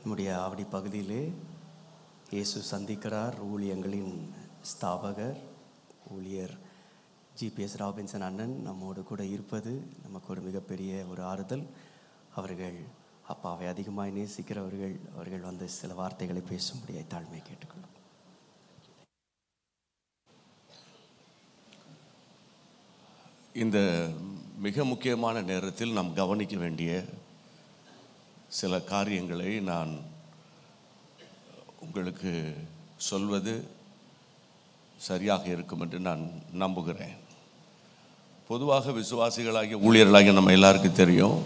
நம்முடைய ஆவடி பகுதியிலே இயேசு சந்திக்கிறார் ஊழியங்களின் ஸ்தாபகர் ஊழியர் ஜிபிஎஸ் ராபின்சன் அண்ணன் நம்மோடு கூட இருப்பது நமக்கு ஒரு மிகப்பெரிய ஒரு ஆறுதல். அவர்கள் அப்பாவை அதிகமாக நேசிக்கிறவர்கள். அவர்கள் வந்து சில வார்த்தைகளை பேசும்படியாக தாழ்மையை கேட்டுக்கொள்ளும். இந்த மிக முக்கியமான நேரத்தில் நாம் கவனிக்க வேண்டிய சில காரியங்களை நான் உங்களுக்கு சொல்வது சரியாக இருக்கும் என்று நான் நம்புகிறேன். பொதுவாக விசுவாசிகளாகிய ஊழியர்களாகிய நம்ம எல்லாருக்கும் தெரியும்,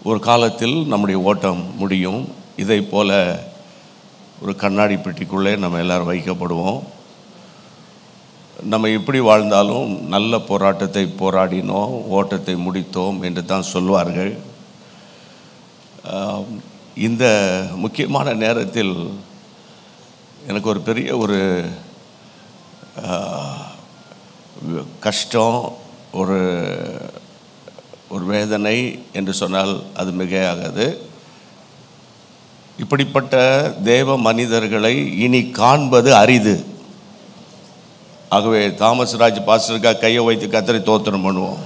ஒரு காலத்தில் நம்முடைய ஓட்டம் முடியும். இதை போல ஒரு கண்ணாடி பெட்டிக்குள்ளே நம்ம எல்லோரும் வைக்கப்படுவோம். நம்ம எப்படி வாழ்ந்தாலும் நல்ல போராட்டத்தை போராடினோம், ஓட்டத்தை முடித்தோம் என்று தான் சொல்வார்கள். இந்த முக்கியமான நேரத்தில் எனக்கு ஒரு பெரிய ஒரு கஷ்டம், ஒரு வேதனை என்று சொன்னால் அது மிகையாகாது. இப்படிப்பட்ட தேவ மனிதர்களை இனி காண்பது அரிது. ஆகவே தாமஸ் ராஜ் பாஸ்டருக்காக கையை வைத்து கர்த்தரை தோத்திரம் பண்ணுவோம்.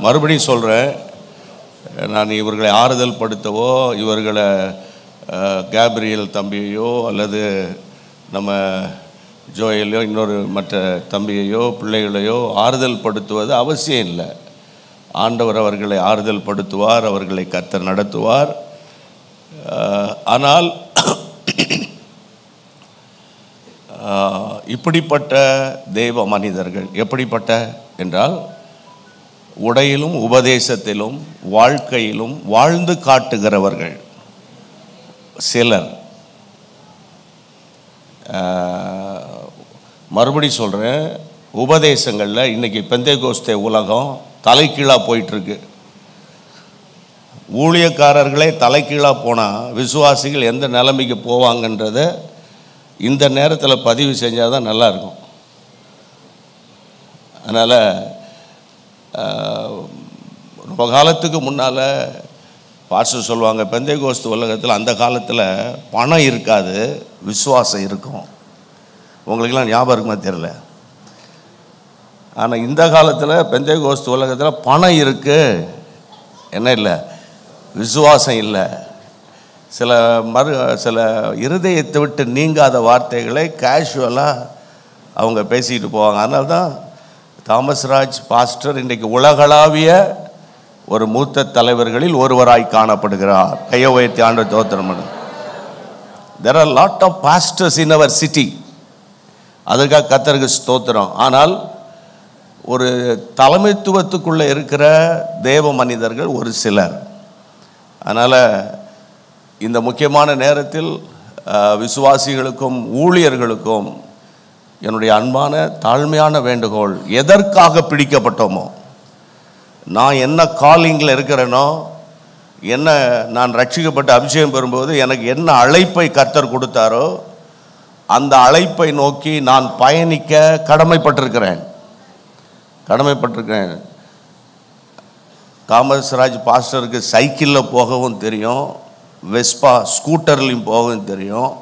மறுபடியும் சொல்கிறேன், நான் இவர்களை ஆறுதல் படுத்தவோ, இவர்களை கேப்ரியல் தம்பியையோ அல்லது நம்ம ஜோயலையோ இன்னொரு மற்ற தம்பியையோ பிள்ளைகளையோ ஆறுதல் படுத்துவது அவசியம் இல்லை. ஆண்டவர் அவர்களை ஆறுதல் படுத்துவார், அவர்களை கர்த்தர் நடத்துவார். ஆனால் இப்படிப்பட்ட தெய்வ மனிதர்கள் எப்படிப்பட்ட என்றால், உடையிலும் உபதேசத்திலும் வாழ்க்கையிலும் வாழ்ந்து காட்டுகிறவர்கள் சிலர். மறுபடி சொல்கிறேன், உபதேசங்களில் இன்றைக்கி பெந்தேகோஸ்தே உலகம் தலைகீழாக போயிட்டுருக்கு. ஊழியக்காரர்களே தலைகீழாக போனால் விசுவாசிகள் எந்த நிலைமைக்கு போவாங்கன்றதை இந்த நேரத்தில் பதிவு செஞ்சால் தான் நல்லாயிருக்கும். அதனால் ரொம்ப காலத்துக்கு முன்னால் பாஸ்டர் சொல்லுவாங்க, பெந்தேகோஸ்து உலகத்தில் அந்த காலத்தில் பணம் இருக்காது, விசுவாசம் இருக்கும். உங்களுக்கெல்லாம் ஞாபகம் இருக்குமா தெரியல. ஆனால் இந்த காலத்தில் பெந்தேகோஸ்து உலகத்தில் பணம் இருக்குது, என்ன இல்லை, விசுவாசம் இல்லை. சில இருதயத்தை விட்டு நீங்காத வார்த்தைகளை கேஷுவலாக அவங்க பேசிக்கிட்டு போவாங்க. அதனால தான் தாமஸ் ராஜ் பாஸ்டர் இன்றைக்கு உலகளாவிய ஒரு மூத்த தலைவர்களில் ஒருவராய் காணப்படுகிறார். கையை உயர்த்தி ஆண்டவரை ஸ்தோத்திரம் பண்ணு. There are lot of pastors in our city. அதற்காக கர்த்தருக்கு ஸ்தோத்திரம். ஆனால் ஒரு தலைமைத்துவத்துக்குள்ளே இருக்கிற தேவ மனிதர்கள் ஒரு சிலர். அதனால் இந்த முக்கியமான நேரத்தில் விசுவாசிகளுக்கும் ஊழியர்களுக்கும் என்னுடைய அன்பான தாழ்மையான வேண்டுகோள், எதற்காக பிடிக்கப்பட்டோமோ, நான் என்ன காலிங்கில் இருக்கிறேனோ, என்ன நான் ரட்சிக்கப்பட்டு அபிஷேகம் பெறும்போது எனக்கு என்ன அழைப்பை கர்த்தர் கொடுத்தாரோ அந்த அழைப்பை நோக்கி நான் பயணிக்க கடமைப்பட்டிருக்கிறேன். தாமஸ் ராஜ் பாஸ்டருக்கு சைக்கிளில் போகவும் தெரியும், வெஸ்பா ஸ்கூட்டர்லையும் போகவும் தெரியும்,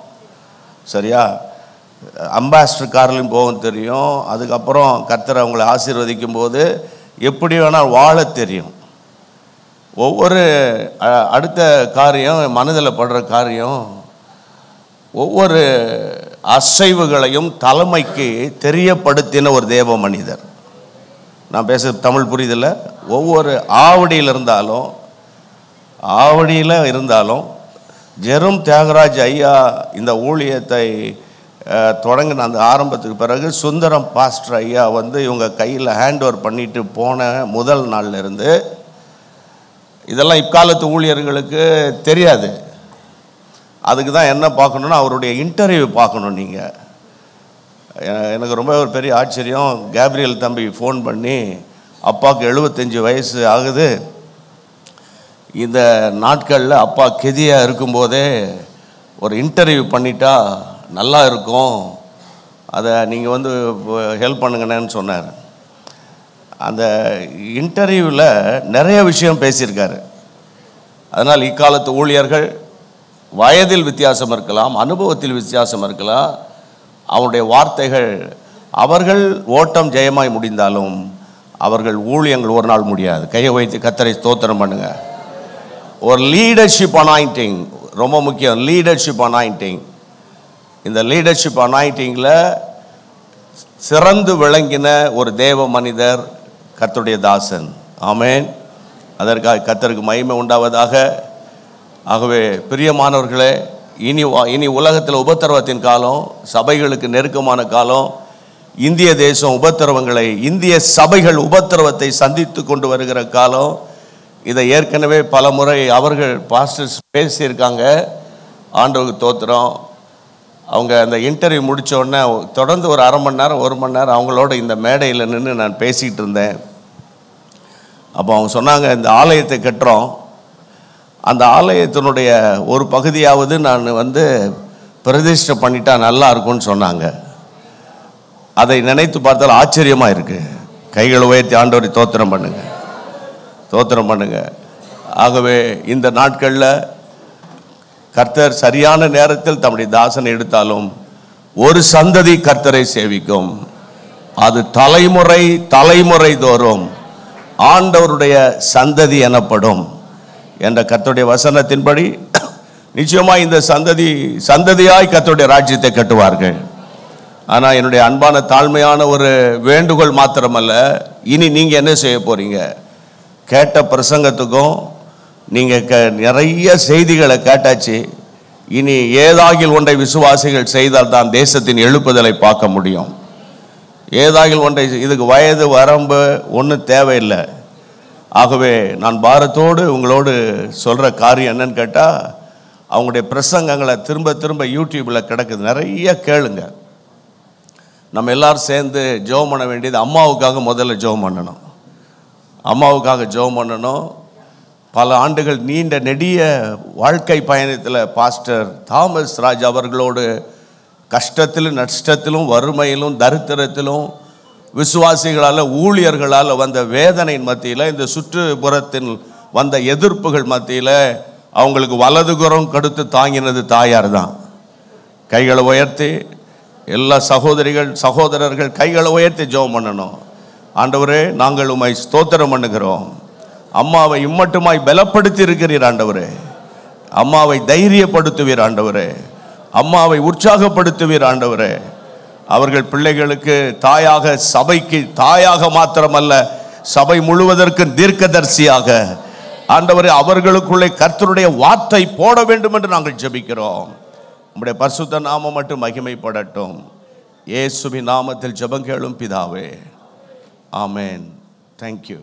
சரியா, அம்பாஸ்டர் கார்லையும் போகவும் தெரியும். அதுக்கப்புறம் கர்த்தர் அவங்களை ஆசீர்வதிக்கும் போது எப்படி வேணால் வாழ தெரியும். ஒவ்வொரு அடுத்த காரியம், மனதில் படுற காரியம், ஒவ்வொரு அசைவுகளையும் தலைமைக்கு தெரியப்படுத்தின ஒரு தேவ மனிதர். நான் பேச தமிழ் புரியுதில்ல. ஒவ்வொரு ஆவடியில் இருந்தாலும் ஜெரும் தியாகராஜ் ஐயா இந்த ஊழியத்தை தொடங்கின அந்த ஆரம்பத்துக்கு பிறகு சுந்தரம் பாஸ்டர் ஐயா வந்து இவங்க கையில் ஹேண்ட் ஓவர் பண்ணிட்டு போன முதல் நாளில் இருந்து இதெல்லாம் இக்காலத்து ஊழியர்களுக்கு தெரியாது. அதுக்கு தான் என்ன பார்க்கணுன்னா அவருடைய இன்டர்வியூ பார்க்கணும். நீங்கள் எனக்கு ரொம்ப ஒரு பெரிய ஆச்சரியம், கேப்ரியல் தம்பி ஃபோன் பண்ணி, அப்பாவுக்கு 75 வயசு ஆகுது, இந்த நாட்களில் அப்பா கெதியாக இருக்கும்போதே ஒரு இன்டர்வியூ பண்ணிட்டா நல்லா இருக்கும், அதை நீங்கள் வந்து ஹெல்ப் பண்ணுங்கன்னு சொன்னார். அந்த இன்டர்வியூவில் நிறைய விஷயம் பேசியிருக்காரு. அதனால் இக்காலத்து ஊழியர்கள் வயதில் வித்தியாசம் இருக்கலாம், அனுபவத்தில் வித்தியாசம் இருக்கலாம். அவனுடைய வார்த்தைகள், அவர்கள் ஓட்டம் ஜெயமாய் முடிந்தாலும் அவர்கள் ஊழியங்கள் ஒரு நாள் முடியாது. கையை வைத்து கர்த்தரை ஸ்தோத்திரம் பண்ணுங்க. ஒரு லீடர்ஷிப் அனாயிண்டிங் ரொம்ப முக்கியம். லீடர்ஷிப் அனாயிண்டிங், இந்த லீடர்ஷிப் அனாயிண்டிங்கில் சிறந்து விளங்கின ஒரு தேவ மனிதர் கர்த்தருடைய தாசன். ஆமென். அதற்காக கர்த்தருக்கு மகிமை உண்டாவதாக. ஆகவே பிரியமானவர்களே, இனி உலகத்தில் உபத்திரவத்தின் காலம், சபைகளுக்கு நெருக்கமான காலம். இந்திய தேசம் உபத்திரவங்களை, இந்திய சபைகள் உபத்திரவத்தை சந்தித்து கொண்டு வருகிற காலம். இதை ஏற்கனவே பல முறை அவர்கள் பாஸ்டர்ஸ் பேசியிருக்காங்க. ஆண்டவருக்கு தோத்திரம். அவங்க அந்த இன்டர்வியூ முடித்த உடனே தொடர்ந்து ஒரு அரை மணி நேரம் 1 மணி நேரம் அவங்களோட இந்த மேடையில் நின்று நான் பேசிகிட்டு இருந்தேன். அப்போ அவங்க சொன்னாங்க, இந்த ஆலயத்தை கட்டுறோம், அந்த ஆலயத்தினுடைய ஒரு பகுதியாவது நான் பிரதிஷ்டை பண்ணிட்டா நல்லா இருக்கும்னு சொன்னாங்க. அதை நினைத்து பார்த்தால் ஆச்சரியமாக இருக்குது. கைகளை உயர்த்தி ஆண்டவரை தோத்திரம் பண்ணுங்க, தோத்திரம் பண்ணுங்க. ஆகவே இந்த நாட்களில் கர்த்தர் சரியான நேரத்தில் தம்முடைய தாசனை எடுத்தாலும் ஒரு சந்ததி கர்த்தரை சேவிக்கும். அது தலைமுறை தலைமுறை தோறும் ஆண்டவருடைய சந்ததி எனப்படும் என்ற கர்த்தருடைய வசனத்தின்படி நிச்சயமாக இந்த சந்ததியாய் கர்த்தருடைய ராஜ்யத்தை கட்டுவார்கள். ஆனால் என்னுடைய அன்பான தாழ்மையான ஒரு வேண்டுகோள் மாத்திரமல்ல, இனி நீங்கள் என்ன செய்ய போகிறீங்க? கேட்ட பிரசங்கத்துக்கும் நீங்கள் நிறைய செய்திகளை கேட்டாச்சு. இனி ஏதாகில் ஒன்றை விசுவாசிகள் செய்தால் தான் தேசத்தின் எழுப்புதலை பார்க்க முடியும். ஏதாகில் ஒன்றை, இதுக்கு வயது வரம்பு ஒன்றும் தேவையில்லை. ஆகவே நான் பாரத்தோடு உங்களோடு சொல்கிற காரியம் என்னன்னு கேட்டால், அவங்களுடைய பிரசங்கங்களை திரும்ப திரும்ப யூடியூப்பில் கிடக்குது, நிறைய கேளுங்க. நம்ம எல்லோரும் சேர்ந்து ஜெபம் பண்ண வேண்டியது, அம்மாவுக்காக முதல்ல ஜெபம் பண்ணணும். அம்மாவுக்காக ஜெபம் பண்ணணும். பல ஆண்டுகள் நீண்ட நெடிய வாழ்க்கை பயணத்தில் பாஸ்டர் தாமஸ் ராஜ் அவர்களோடு கஷ்டத்திலும் நஷ்டத்திலும் வறுமையிலும் தரித்திரத்திலும் விசுவாசிகளால் ஊழியர்களால் வந்த வேதனையின் மத்தியில், இந்த சுற்றுப்புறத்தில் வந்த எதிர்ப்புகள் மத்தியில் அவங்களுக்கு வலதுகுறம் கடுத்து தாங்கினது தாயார் தான். கைகளை உயர்த்தி எல்லா சகோதரர்கள் கைகளை உயர்த்தி ஜெபம் பண்ணணும். ஆண்டவரே, நாங்கள் உம்மை ஸ்தோத்திரம் பண்ணுகிறோம். அம்மாவை இம்மட்டுமாய் பலப்படுத்தி இருக்கிறீர் ஆண்டவரே. அம்மாவை தைரியப்படுத்துவீர் ஆண்டவரே. அம்மாவை உற்சாகப்படுத்துவீர் ஆண்டவரே. அவர்கள் பிள்ளைகளுக்கு தாயாக, சபைக்கு தாயாக மாத்திரமல்ல, சபை முழுவதற்கு தீர்க்கதரிசியாக ஆண்டவரே அவர்களுக்குள்ளே கர்த்தருடைய வார்த்தை போட வேண்டும் என்று நாங்கள் ஜெபிக்கிறோம். உம்முடைய பரிசுத்த நாமம் மட்டும் மகிமைப்படட்டும். இயேசுவின் நாமத்தில் ஜெபம் கேளும் பிதாவே. ஆமென். தேங்க்யூ.